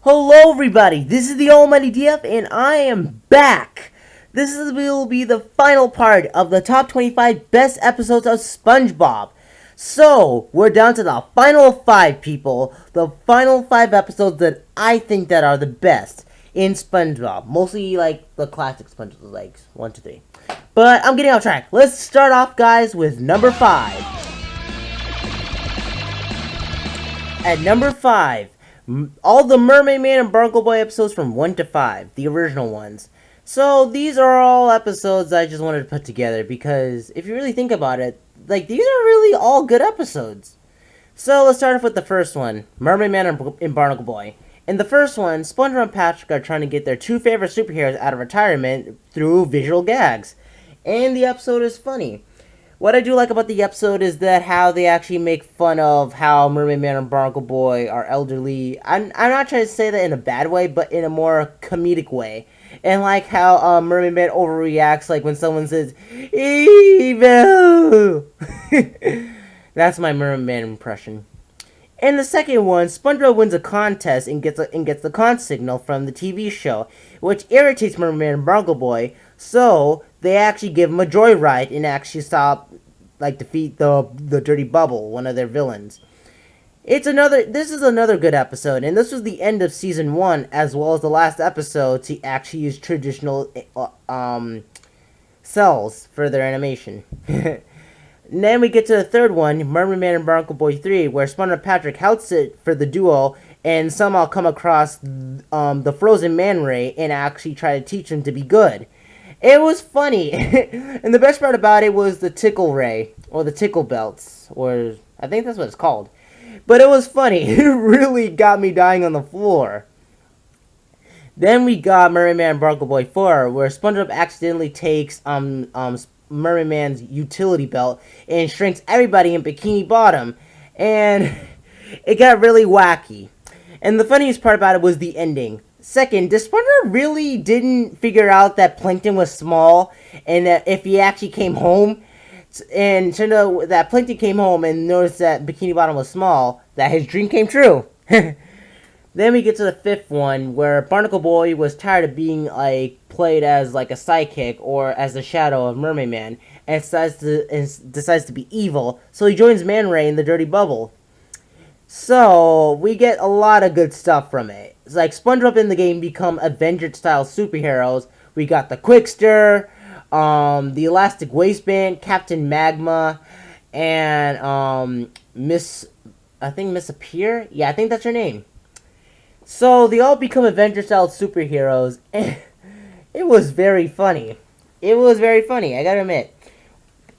Hello everybody, this is the Almighty DF and I am back. Will be the final part of the top 25 best episodes of SpongeBob. So, we're down to the final 5 people, the final 5 episodes that I think that are the best in SpongeBob. Mostly like the classic SpongeBob, like 1 to 3. But I'm getting off track. Let's start off, guys, with number 5. At number 5, all the Mermaidman and Barnacleboy episodes from 1 to 5, the original ones. So these are all episodes I just wanted to put together because if you really think about it, like these are really all good episodes. So let's start off with the first one, Mermaidman and Barnacleboy. In the first one, SpongeBob and Patrick are trying to get their 2 favorite superheroes out of retirement through visual gags. And the episode is funny. What I do like about the episode is that how they actually make fun of how Mermaidman and Barnacleboy are elderly. I'm not trying to say that in a bad way, but in a more comedic way. And like how Mermaidman overreacts like when someone says, "Evil!" That's my Mermaidman impression. In the second one, SpongeBob wins a contest and gets the con signal from the TV show, which irritates Mermaidman and Barnacleboy, so they actually give him a joyride and actually defeat the Dirty Bubble, one of their villains. This is another good episode, and this was the end of season 1, as well as the last episode to actually use traditional cells for their animation. And then we get to the third one, Mermaidman and Barnacleboy 3, where SpongeBob and Patrick house it for the duo and somehow come across the frozen man ray and actually try to teach them to be good. It was funny, and the best part about it was the tickle ray, or the tickle belts, or I think that's what it's called. But it was funny. It really got me dying on the floor. Then we got Mermaidman and Barnacleboy 4, where SpongeBob accidentally takes Mermaidman's utility belt and shrinks everybody in Bikini Bottom, and it got really wacky. And the funniest part about it was the ending. Second, does SpongeBob really didn't figure out that Plankton was small, and that if he actually came home, and turned out that Plankton came home and noticed that Bikini Bottom was small, that his dream came true? Then we get to the fifth one, where Barnacleboy was tired of being played as a sidekick or as the shadow of Mermaidman, and decides to be evil. So he joins Man Ray in the Dirty Bubble. So we get a lot of good stuff from it. It's like SpongeBob in the game become Avengers-style superheroes. We got the Quickster, the Elastic Waistband, Captain Magma, and Miss Appear. Yeah, I think that's her name. So they all become Avengers-style superheroes, and it was very funny. It was very funny, I gotta admit.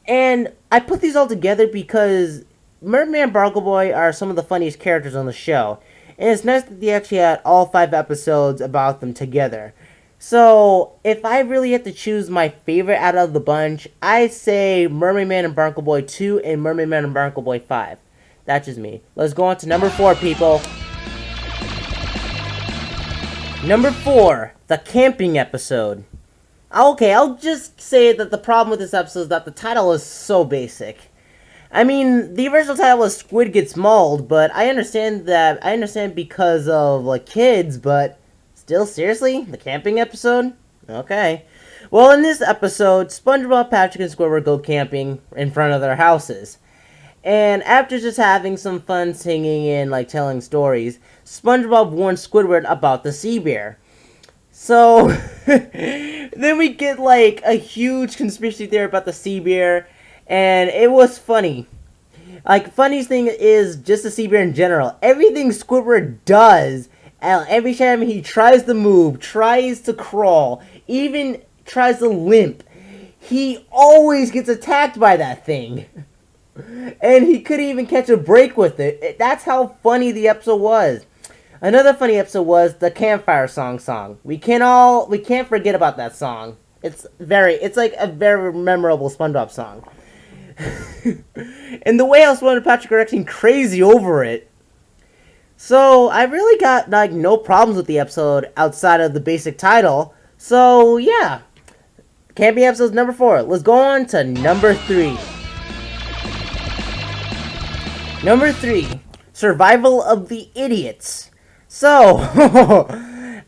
And I put these all together because Mermaidman and Barnacleboy are some of the funniest characters on the show, and it's nice that they actually had all 5 episodes about them together. So, if I really had to choose my favorite out of the bunch, I'd say Mermaidman and Barnacleboy 2 and Mermaidman and Barnacleboy 5. That's just me. Let's go on to number 4, people. Number 4, the camping episode. Okay, I'll just say that the problem with this episode is that the title is so basic. I mean, the original title was Squid Gets Mauled, but I understand because of kids, but still, seriously? The camping episode? Okay. Well, in this episode, SpongeBob, Patrick, and Squidward go camping in front of their houses. And after just having some fun singing and telling stories, SpongeBob warns Squidward about the sea bear. So then we get a huge conspiracy theory about the sea bear, and it was funny. Funniest thing is just the sea bear in general. Everything Squidward does, every time he tries to move, tries to crawl, even tries to limp, he always gets attacked by that thing. And he couldn't even catch a break with it. That's how funny the episode was. Another funny episode was the campfire song. We can't forget about that song. It's a very memorable SpongeBob song. And the way how SpongeBob and Patrick are acting crazy over it. So I really got no problems with the episode outside of the basic title. So yeah, camping episode's number 4. Let's go on to number 3. Number 3, Survival of the Idiots. So,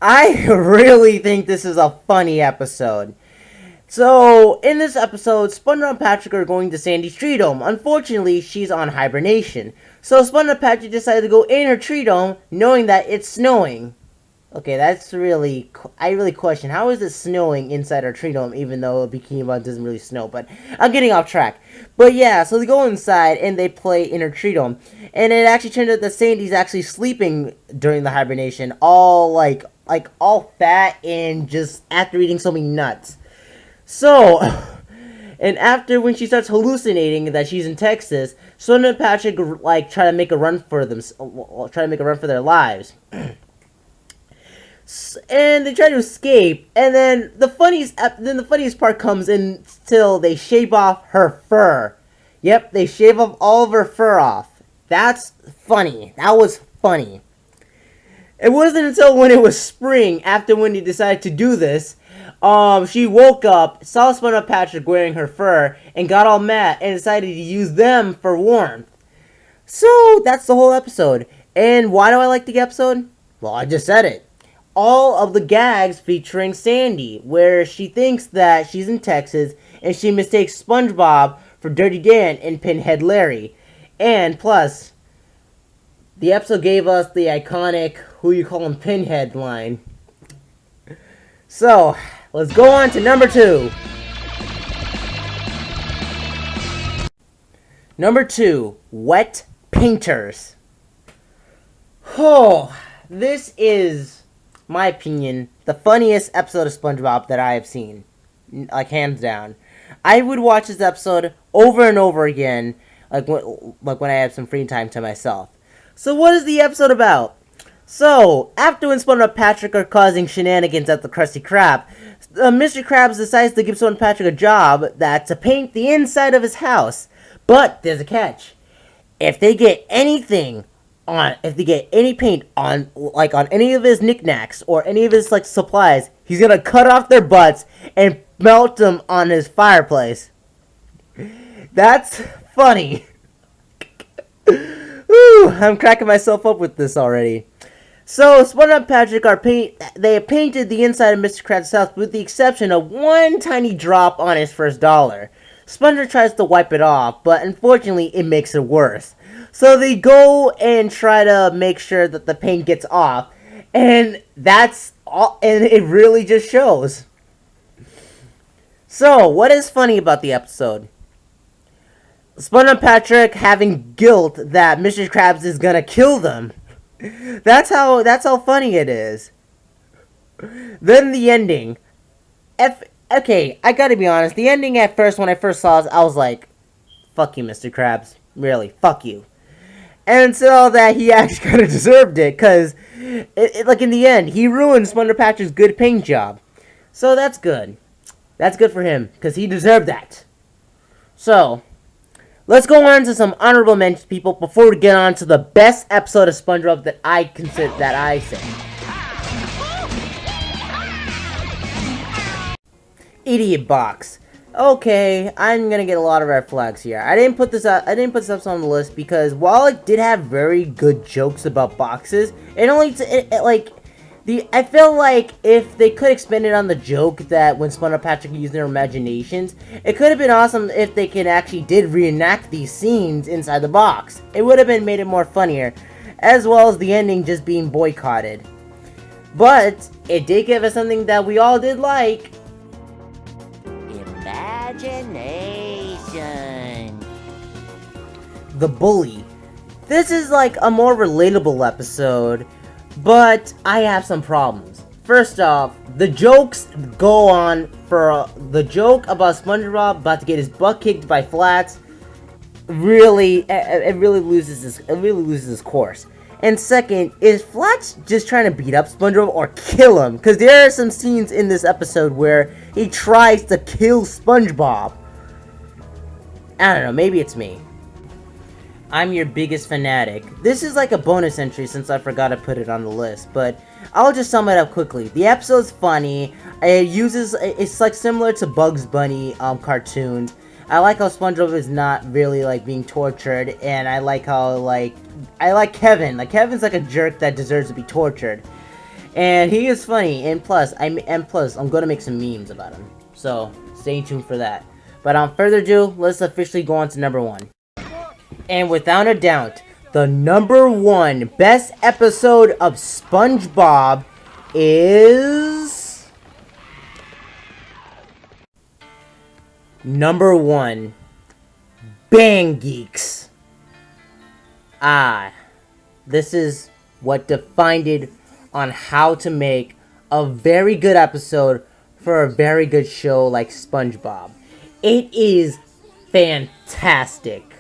I really think this is a funny episode. So, in this episode, SpongeBob and Patrick are going to Sandy's tree dome. Unfortunately, she's on hibernation. So, SpongeBob and Patrick decide to go in her tree dome, knowing that it's snowing. Okay, that's really... I really question, how is it snowing inside our tree dome, even though Bikini Bottom doesn't really snow? But I'm getting off track. But yeah, so they go inside, and they play in her tree dome. And it actually turns out that Sandy's actually sleeping during the hibernation, all, all fat and just after eating so many nuts. So, and after when she starts hallucinating that she's in Texas, Son and Patrick try to make a run for their lives, and they try to escape. And then the funniest part comes in till they shave off her fur. Yep, they shave off all of her fur off. That's funny. That was funny. It wasn't until when it was spring, after when they decided to do this. She woke up, saw SpongeBob Patrick wearing her fur, and got all mad and decided to use them for warmth. So, that's the whole episode. And why do I like the episode? Well, I just said it. All of the gags featuring Sandy, where she thinks that she's in Texas, and she mistakes SpongeBob for Dirty Dan and Pinhead Larry. And plus, the episode gave us the iconic "Who you callin' Pinhead" line. So, let's go on to number 2. Number 2, Wet Painters. Oh, this is, my opinion, the funniest episode of SpongeBob that I have seen. Like, hands down. I would watch this episode over and over again, when I have some free time to myself. So what is the episode about? So, after when SpongeBob and Patrick are causing shenanigans at the Krusty Krab, Mr. Krabs decides to give SpongeBob and Patrick a job that's to paint the inside of his house. But there's a catch. If they get any paint on any of his knickknacks or any of his supplies, he's gonna cut off their butts and melt them on his fireplace. That's funny. Woo, I'm cracking myself up with this already. So, SpongeBob and Patrick they have painted the inside of Mr. Krabs' house with the exception of one tiny drop on his first dollar. SpongeBob tries to wipe it off, but unfortunately it makes it worse. So they go and try to make sure that the paint gets off, and that's all, and it really just shows. So, what is funny about the episode? SpongeBob and Patrick having guilt that Mr. Krabs is gonna kill them. That's how funny it is. Then the ending. Okay, I gotta be honest. The ending at first, when I first saw it, I was like, fuck you, Mr. Krabs. Really, fuck you. And so that he actually kind of deserved it, because, in the end, he ruined SpongeBob Patrick's good paint job. So that's good. That's good for him, because he deserved that. So, let's go on to some honorable mentions, people, before we get on to the best episode of SpongeBob that I say. Idiot Box. Okay, I'm gonna get a lot of red flags here. I didn't put this episode on the list because while it did have very good jokes about boxes, I feel like if they could expand it on the joke that when SpongeBob and Patrick use their imaginations, it could have been awesome if they did reenact these scenes inside the box. It would have made it more funnier, as well as the ending just being boycotted. But it did give us something that we all did like. Imagination. The Bully. This is a more relatable episode, but I have some problems. First off, the jokes go on for the joke about SpongeBob about to get his butt kicked by Flats. It really loses its course. And second, is Flats just trying to beat up SpongeBob or kill him? Because there are some scenes in this episode where he tries to kill SpongeBob. I don't know, maybe it's me. I'm your biggest fanatic. This is a bonus entry since I forgot to put it on the list, but I'll just sum it up quickly. The episode's funny. It's similar to Bugs Bunny cartoons. I like how SpongeBob is not really like being tortured, and I like how I like Kevin. Like Kevin's like a jerk that deserves to be tortured, and he is funny. And plus, I'm gonna make some memes about him. So stay tuned for that. But without further ado, let's officially go on to number 1. And without a doubt, the number 1 best episode of SpongeBob is number 1, Bang Geeks. This is what defined it on how to make a very good episode for a very good show like SpongeBob. It is fantastic.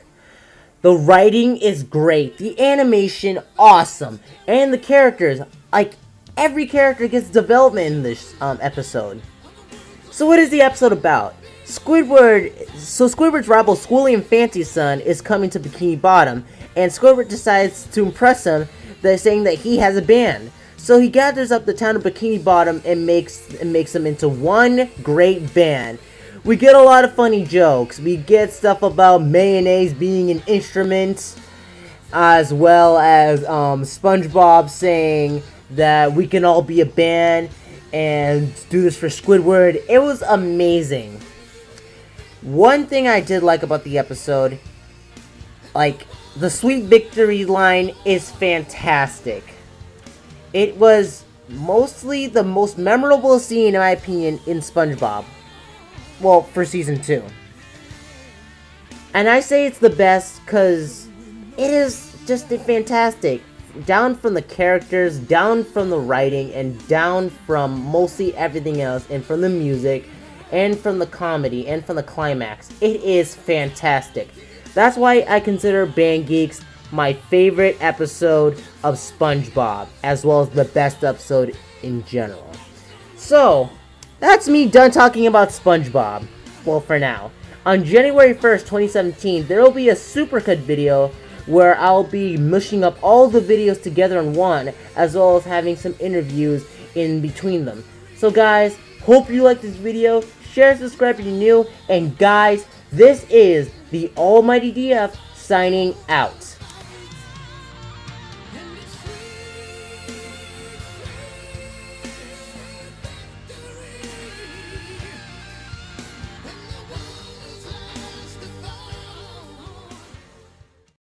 The writing is great, the animation awesome, and the characters, like every character gets development in this episode. So what is the episode about? Squidward's rival Squilly and Fancy Son is coming to Bikini Bottom, and Squidward decides to impress him by saying that he has a band. So he gathers up the town of Bikini Bottom and makes them into one great band. We get a lot of funny jokes. We get stuff about mayonnaise being an instrument, as well as SpongeBob saying that we can all be a band and do this for Squidward. It was amazing. One thing I did like about the episode, like the Sweet Victory line is fantastic. It was mostly the most memorable scene, in my opinion, in SpongeBob. Well, for season 2. And I say it's the best because it is just fantastic. Down from the characters, down from the writing, and down from mostly everything else, and from the music, and from the comedy, and from the climax. It is fantastic. That's why I consider Bang Geeks my favorite episode of SpongeBob, as well as the best episode in general. So, that's me done talking about SpongeBob. Well, for now. On January 1st, 2017, there will be a supercut video where I'll be mushing up all the videos together in one, as well as having some interviews in between them. So guys, hope you like this video. Share, subscribe if you're new. And guys, this is the Almighty DF signing out.